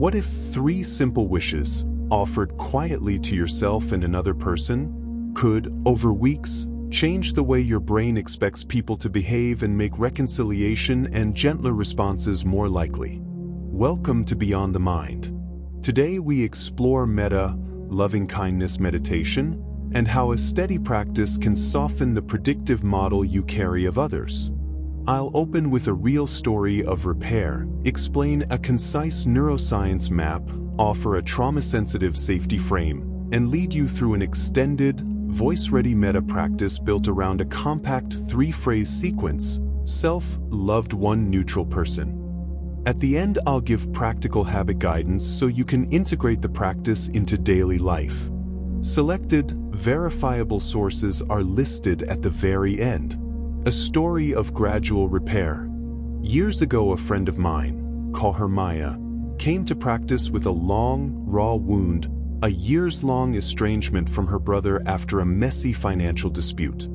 What if 3 simple wishes, offered quietly to yourself and another person, could, over weeks, change the way your brain expects people to behave and make reconciliation and gentler responses more likely? Welcome to Beyond the Mind. Today we explore Metta, loving-kindness meditation, and how a steady practice can soften the predictive model you carry of others. I'll open with a real story of repair, explain a concise neuroscience map, offer a trauma-sensitive safety frame, and lead you through an extended, voice-ready metta practice built around a compact 3-phrase sequence: self, loved one, neutral person. At the end, I'll give practical habit guidance so you can integrate the practice into daily life. Selected, verifiable sources are listed at the very end. A story of gradual repair. Years ago, a friend of mine, call her Maya, came to practice with a long, raw wound, a years-long estrangement from her brother after a messy financial dispute.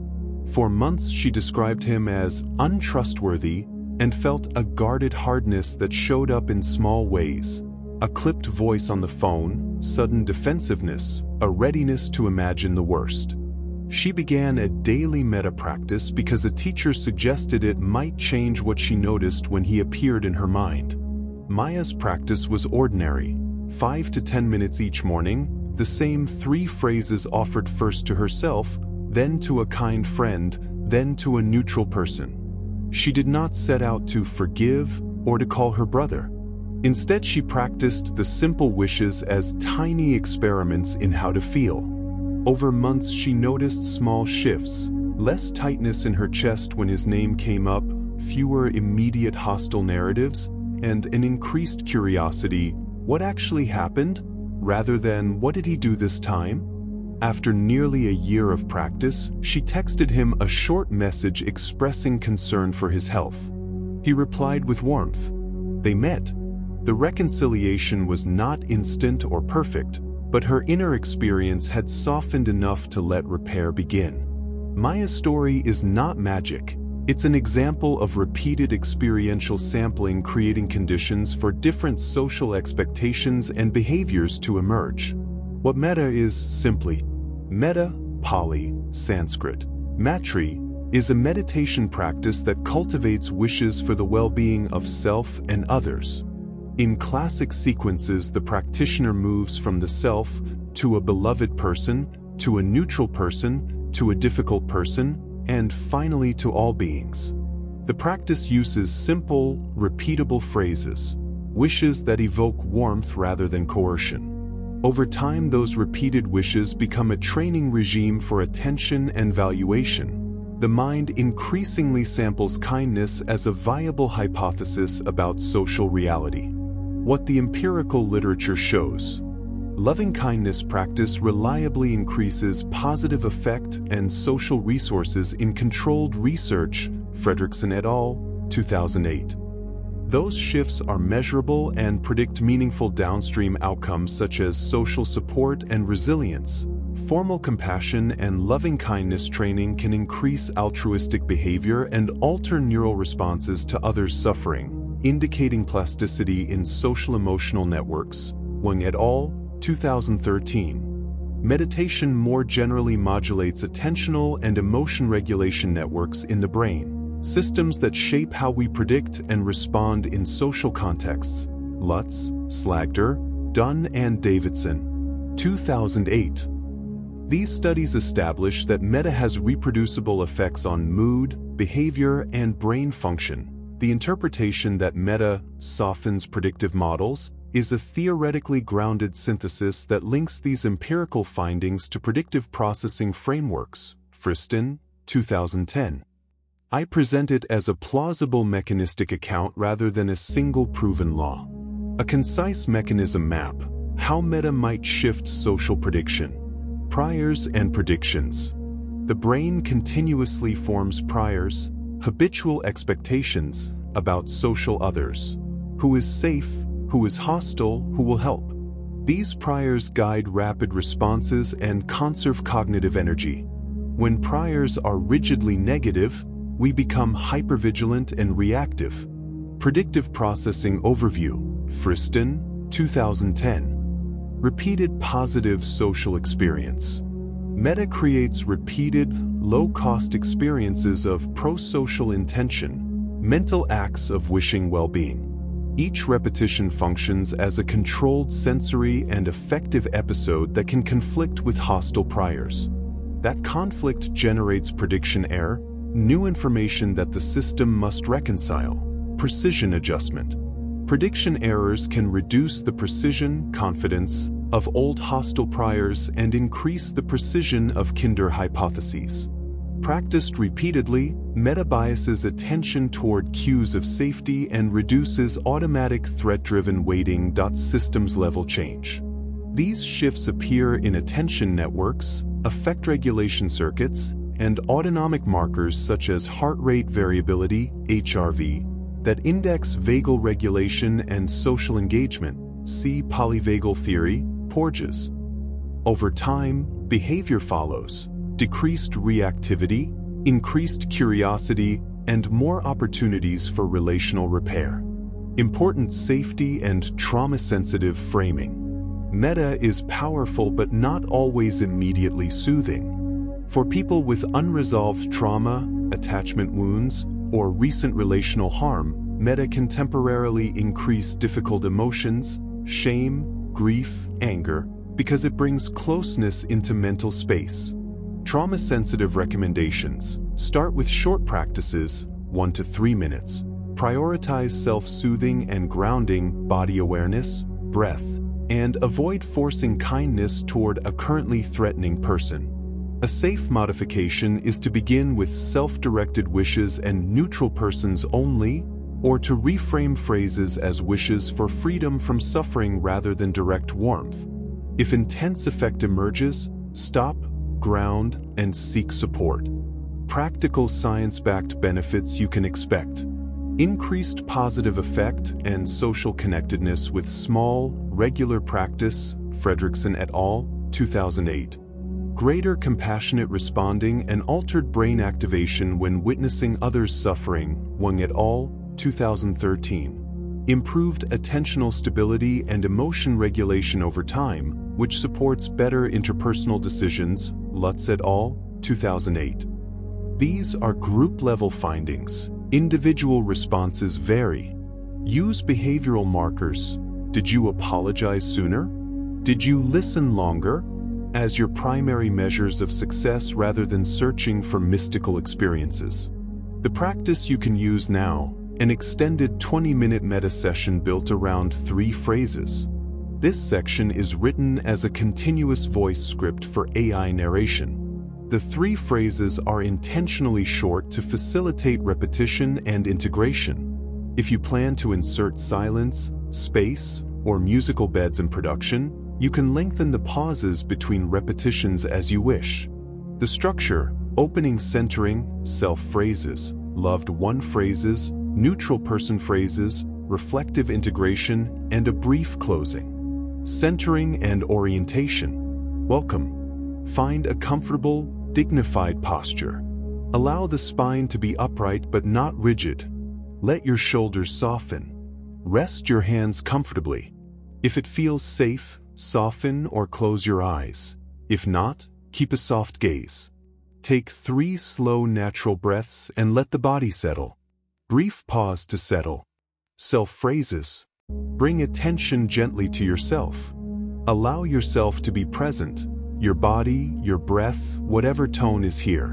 For months, she described him as untrustworthy and felt a guarded hardness that showed up in small ways: a clipped voice on the phone, sudden defensiveness, a readiness to imagine the worst. She began a daily metta practice because a teacher suggested it might change what she noticed when he appeared in her mind. Maya's practice was ordinary: 5 to 10 minutes each morning, the same 3 phrases offered first to herself, then to a kind friend, then to a neutral person. She did not set out to forgive or to call her brother. Instead, she practiced the simple wishes as tiny experiments in how to feel. Over months, she noticed small shifts: less tightness in her chest when his name came up, fewer immediate hostile narratives, and an increased curiosity: what actually happened, rather than what did he do this time? After nearly a year of practice, she texted him a short message expressing concern for his health. He replied with warmth. They met. The reconciliation was not instant or perfect, but her inner experience had softened enough to let repair begin. Maya's story is not magic. It's an example of repeated experiential sampling creating conditions for different social expectations and behaviors to emerge. What metta is, simply. Metta, Pali, Sanskrit. Matri, is a meditation practice that cultivates wishes for the well-being of self and others. In classic sequences, the practitioner moves from the self to a beloved person, to a neutral person, to a difficult person, and finally to all beings. The practice uses simple, repeatable phrases, wishes that evoke warmth rather than coercion. Over time, those repeated wishes become a training regime for attention and valuation. The mind increasingly samples kindness as a viable hypothesis about social reality. What the empirical literature shows: loving-kindness practice reliably increases positive effect and social resources in controlled research, Fredrickson et al., 2008. Those shifts are measurable and predict meaningful downstream outcomes such as social support and resilience. Formal compassion and loving-kindness training can increase altruistic behavior and alter neural responses to others' suffering, indicating plasticity in social-emotional networks, Wang et al., 2013. Meditation more generally modulates attentional and emotion regulation networks in the brain, systems that shape how we predict and respond in social contexts. Lutz, Slagter, Dunn and Davidson, 2008. These studies establish that metta has reproducible effects on mood, behavior, and brain function. The interpretation that metta softens predictive models is a theoretically grounded synthesis that links these empirical findings to predictive processing frameworks. Friston, 2010. I present it as a plausible mechanistic account rather than a single proven law. A concise mechanism map: how metta might shift social prediction. Priors and predictions. The brain continuously forms priors, habitual expectations, about social others. Who is safe, who is hostile, who will help. These priors guide rapid responses and conserve cognitive energy. When priors are rigidly negative, we become hypervigilant and reactive. Predictive processing overview, Friston, 2010. Repeated positive social experience. Metta creates repeated, low-cost experiences of pro-social intention, mental acts of wishing well-being. Each repetition functions as a controlled sensory and affective episode that can conflict with hostile priors. That conflict generates prediction error, new information that the system must reconcile. Precision adjustment. Prediction errors can reduce the precision, confidence of old hostile priors and increase the precision of kinder hypotheses. Practiced repeatedly, Metta biases attention toward cues of safety and reduces automatic threat-driven weighting. Systems level change. These shifts appear in attention networks, affect regulation circuits, and autonomic markers such as heart rate variability, HRV, that index vagal regulation and social engagement, see polyvagal theory, Porges. Over time, behavior follows. Decreased reactivity, increased curiosity, and more opportunities for relational repair. Important safety and trauma-sensitive framing. Metta is powerful but not always immediately soothing. For people with unresolved trauma, attachment wounds, or recent relational harm, Metta can temporarily increase difficult emotions, shame, grief, anger, because it brings closeness into mental space. Trauma-sensitive recommendations. Start with short practices, 1 to 3 minutes. Prioritize self-soothing and grounding, body awareness, breath, and avoid forcing kindness toward a currently threatening person. A safe modification is to begin with self-directed wishes and neutral persons only, or to reframe phrases as wishes for freedom from suffering rather than direct warmth. If intense effect emerges, stop, ground, and seek support. Practical science-backed benefits you can expect. Increased positive effect and social connectedness with small, regular practice, Fredrickson et al., 2008. Greater compassionate responding and altered brain activation when witnessing others suffering, Wang et al., 2013. Improved attentional stability and emotion regulation over time, which supports better interpersonal decisions, Lutz et al., 2008. These are group-level findings. Individual responses vary. Use behavioral markers. Did you apologize sooner? Did you listen longer? As your primary measures of success rather than searching for mystical experiences. The practice you can use now, an extended 20-minute metta session built around 3 phrases. This section is written as a continuous voice script for AI narration. The 3 phrases are intentionally short to facilitate repetition and integration. If you plan to insert silence, space, or musical beds in production, you can lengthen the pauses between repetitions as you wish. The structure: opening centering, self phrases, loved one phrases, neutral person phrases, reflective integration, and a brief closing. Centering and orientation. Welcome. Find a comfortable, dignified posture. Allow the spine to be upright but not rigid. Let your shoulders soften. Rest your hands comfortably. If it feels safe, soften or close your eyes. If not, keep a soft gaze. Take 3 slow natural breaths and let the body settle. Brief pause to settle. Self-phrases. Bring attention gently to yourself. Allow yourself to be present. Your body, your breath, whatever tone is here.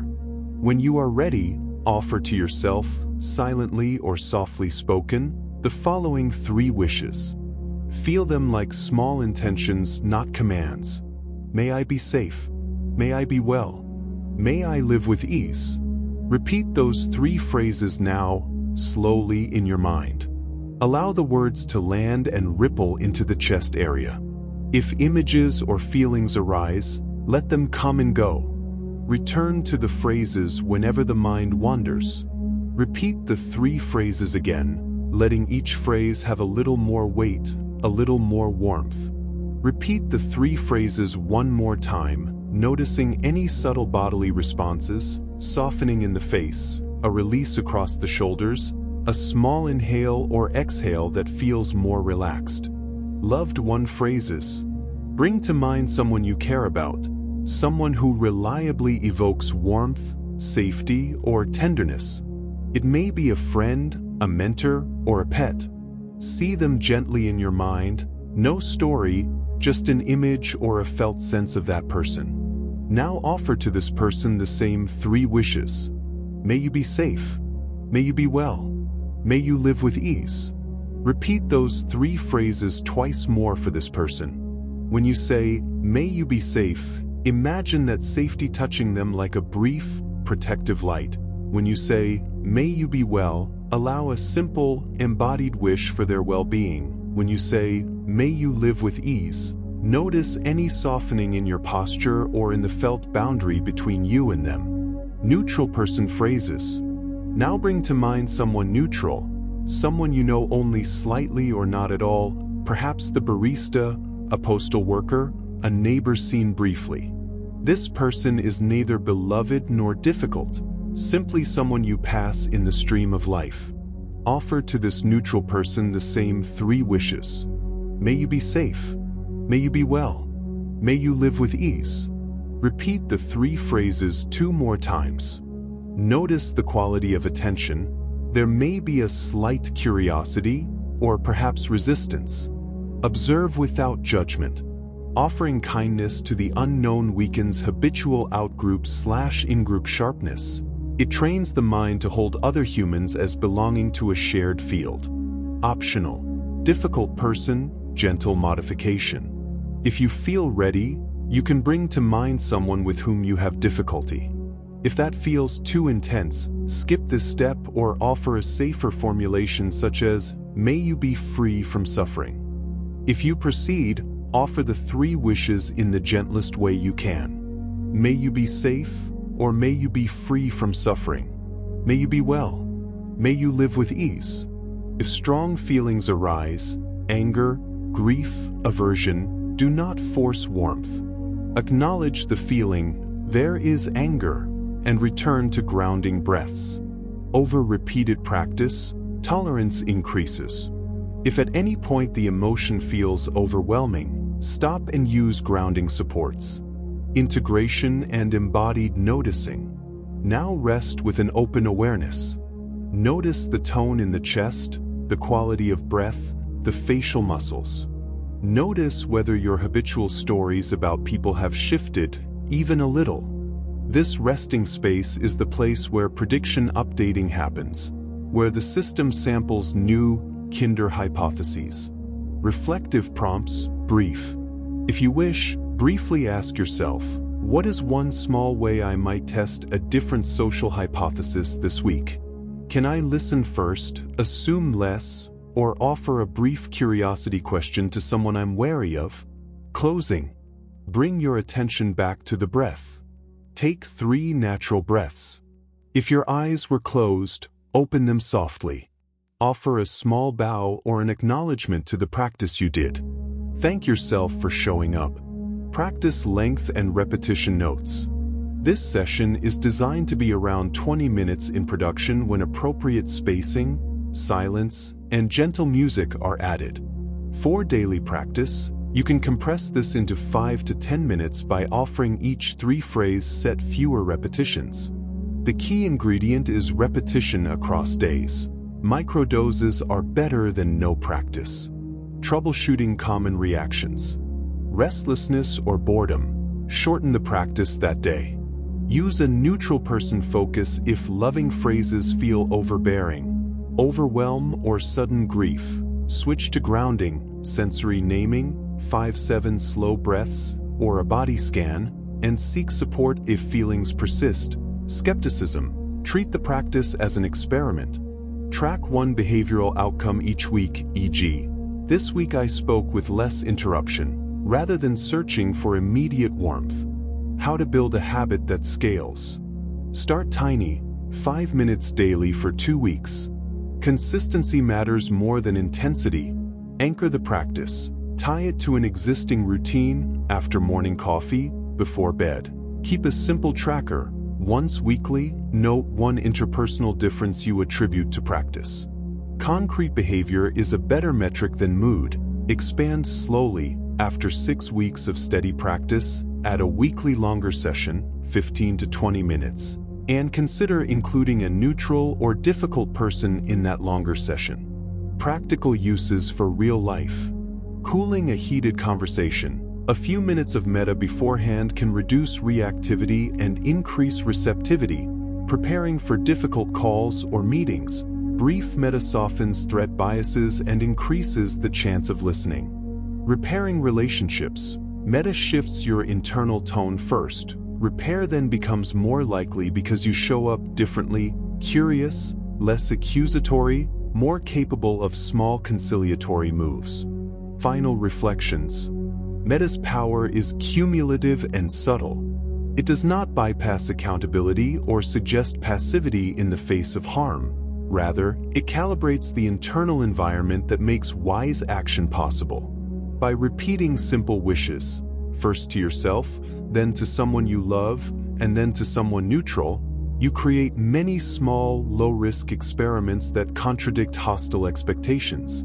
When you are ready, offer to yourself, silently or softly spoken, the following 3 wishes. Feel them like small intentions, not commands. May I be safe. May I be well. May I live with ease. Repeat those 3 phrases now, slowly in your mind. Allow the words to land and ripple into the chest area. If images or feelings arise, let them come and go. Return to the phrases whenever the mind wanders. Repeat the 3 phrases again, letting each phrase have a little more weight, a little more warmth. Repeat the 3 phrases one more time, noticing any subtle bodily responses, softening in the face, a release across the shoulders, a small inhale or exhale that feels more relaxed. Loved one phrases. Bring to mind someone you care about, someone who reliably evokes warmth, safety, or tenderness. It may be a friend, a mentor, or a pet. See them gently in your mind, no story, just an image or a felt sense of that person. Now offer to this person the same 3 wishes. May you be safe. May you be well. May you live with ease. Repeat those 3 phrases twice more for this person. When you say, may you be safe, imagine that safety touching them like a brief, protective light. When you say, may you be well, allow a simple, embodied wish for their well-being. When you say, may you live with ease, notice any softening in your posture or in the felt boundary between you and them. Neutral person phrases. Now bring to mind someone neutral, someone you know only slightly or not at all, perhaps the barista, a postal worker, a neighbor seen briefly. This person is neither beloved nor difficult, simply someone you pass in the stream of life. Offer to this neutral person the same 3 wishes. May you be safe. May you be well. May you live with ease. Repeat the 3 phrases 2 more times. Notice the quality of attention. There may be a slight curiosity or perhaps resistance. Observe without judgment. Offering kindness to the unknown weakens habitual outgroup/in-group sharpness. It trains the mind to hold other humans as belonging to a shared field. Optional. Difficult person, gentle modification. If you feel ready, you can bring to mind someone with whom you have difficulty. If that feels too intense, skip this step or offer a safer formulation such as, may you be free from suffering. If you proceed, offer the 3 wishes in the gentlest way you can. May you be safe, or may you be free from suffering. May you be well. May you live with ease. If strong feelings arise, anger, grief, aversion, do not force warmth. Acknowledge the feeling, there is anger, and return to grounding breaths. Over repeated practice, tolerance increases. If at any point the emotion feels overwhelming, stop and use grounding supports. Integration and embodied noticing. Now rest with an open awareness. Notice the tone in the chest, the quality of breath, the facial muscles. Notice whether your habitual stories about people have shifted, even a little. This resting space is the place where prediction updating happens, where the system samples new, kinder hypotheses. Reflective prompts, brief. If you wish, briefly ask yourself, what is one small way I might test a different social hypothesis this week? Can I listen first, assume less, or offer a brief curiosity question to someone I'm wary of? Closing. Bring your attention back to the breath. Take 3 natural breaths. If your eyes were closed, open them softly. Offer a small bow or an acknowledgement to the practice you did. Thank yourself for showing up. Practice length and repetition notes. This session is designed to be around 20 minutes in production when appropriate spacing, silence, and gentle music are added. For daily practice, you can compress this into 5 to 10 minutes by offering each 3-phrase set fewer repetitions. The key ingredient is repetition across days. Microdoses are better than no practice. Troubleshooting common reactions. Restlessness or boredom. Shorten the practice that day. Use a neutral person focus if loving phrases feel overbearing, overwhelm, or sudden grief. Switch to grounding, sensory naming, 5-7 slow breaths, or a body scan, and seek support if feelings persist. Skepticism. Treat the practice as an experiment. Track one behavioral outcome each week, e.g., this week I spoke with less interruption, rather than searching for immediate warmth. How to build a habit that scales. Start tiny, 5 minutes daily for 2 weeks. Consistency matters more than intensity. Anchor the practice. Tie it to an existing routine, after morning coffee, before bed. Keep a simple tracker. Once weekly, note one interpersonal difference you attribute to practice. Concrete behavior is a better metric than mood. Expand slowly after 6 weeks of steady practice, add a weekly longer session, 15 to 20 minutes, and consider including a neutral or difficult person in that longer session. Practical uses for real life. Cooling a heated conversation. A few minutes of Metta beforehand can reduce reactivity and increase receptivity. Preparing for difficult calls or meetings. Brief Metta softens threat biases and increases the chance of listening. Repairing relationships. Metta shifts your internal tone first. Repair then becomes more likely because you show up differently, curious, less accusatory, more capable of small conciliatory moves. Final reflections. Metta's power is cumulative and subtle. It does not bypass accountability or suggest passivity in the face of harm. Rather, it calibrates the internal environment that makes wise action possible. By repeating simple wishes, first to yourself, then to someone you love, and then to someone neutral, you create many small, low-risk experiments that contradict hostile expectations.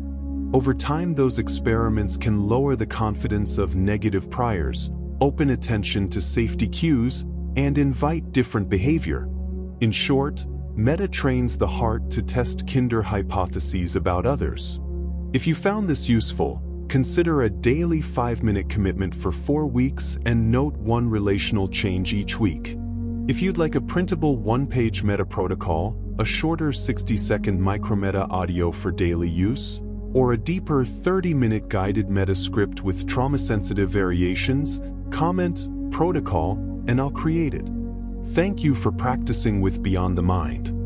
Over time, those experiments can lower the confidence of negative priors, open attention to safety cues, and invite different behavior. In short, Metta trains the heart to test kinder hypotheses about others. If you found this useful, consider a daily 5-minute commitment for 4 weeks and note one relational change each week. If you'd like a printable 1-page Metta protocol, a shorter 60-second micro-Metta audio for daily use, or a deeper 30-minute guided Metta script with trauma-sensitive variations, comment "protocol" and I'll create it. Thank you for practicing with Beyond the Mind.